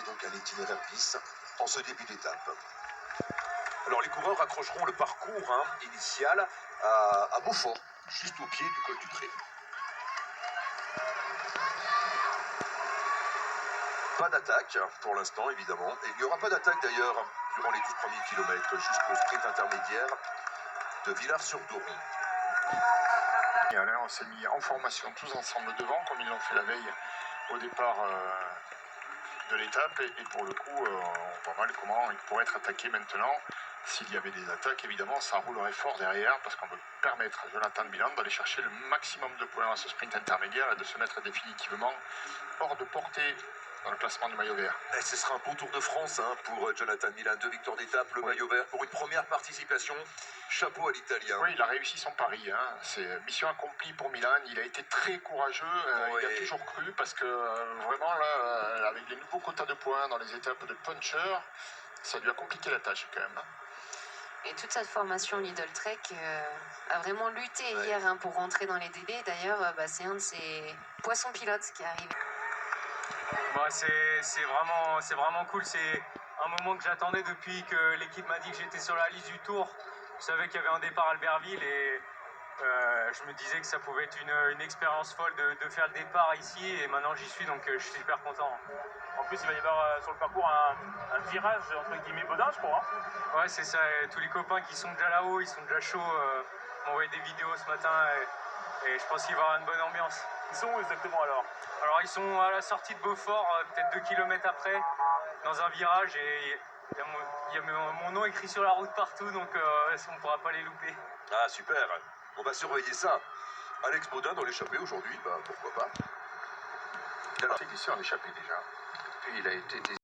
donc un itinéraire bis en ce début d'étape. Alors les coureurs accrocheront le parcours initial à Beaufort, juste au pied du col du Pré. Pas d'attaque pour l'instant évidemment, et il n'y aura pas d'attaque d'ailleurs durant les 12 premiers kilomètres jusqu'au sprint intermédiaire de Villars-sur-Doron. Et Alain, on s'est mis en formation tous ensemble devant, comme ils l'ont fait la veille au départ de l'étape. Et pour le coup, on voit mal comment il pourrait être attaqué maintenant. S'il y avait des attaques, évidemment, ça roulerait fort derrière parce qu'on veut permettre à Jonathan Milan d'aller chercher le maximum de points à ce sprint intermédiaire et de se mettre définitivement hors de portée dans le classement du maillot vert. Et ce sera un beau Tour de France pour Jonathan Milan, 2 victoires d'étape, le maillot vert pour une première participation. Chapeau à l'Italien. Oui, il a réussi son pari. C'est mission accomplie pour Milan. Il a été très courageux. Il a toujours cru parce que vraiment là, avec les nouveaux quotas de points dans les étapes de puncher, ça lui a compliqué la tâche quand même. Et toute cette formation Lidl Trek a vraiment lutté hier pour rentrer dans les délais. D'ailleurs, c'est un de ces poissons pilotes qui arrive. C'est vraiment cool. C'est un moment que j'attendais depuis que l'équipe m'a dit que j'étais sur la liste du Tour. Je savais qu'il y avait un départ à Albertville et je me disais que ça pouvait être une expérience folle de faire le départ ici. Et maintenant j'y suis, donc je suis super content. En plus, il va y avoir sur le parcours un virage entre guillemets Baudin, je crois. Ouais, c'est ça. Et tous les copains qui sont déjà là-haut, ils sont déjà chauds. M'ont envoyé des vidéos ce matin et je pense qu'il va y avoir une bonne ambiance. Ils sont où exactement alors? Alors ils sont à la sortie de Beaufort, peut-être 2 km après, dans un virage, et il y a mon nom écrit sur la route partout, donc on ne pourra pas les louper. Ah super, on va surveiller ça. Alex Baudin dans l'échappée aujourd'hui, pourquoi pas. Il a été glissé en échappée déjà. Et il a été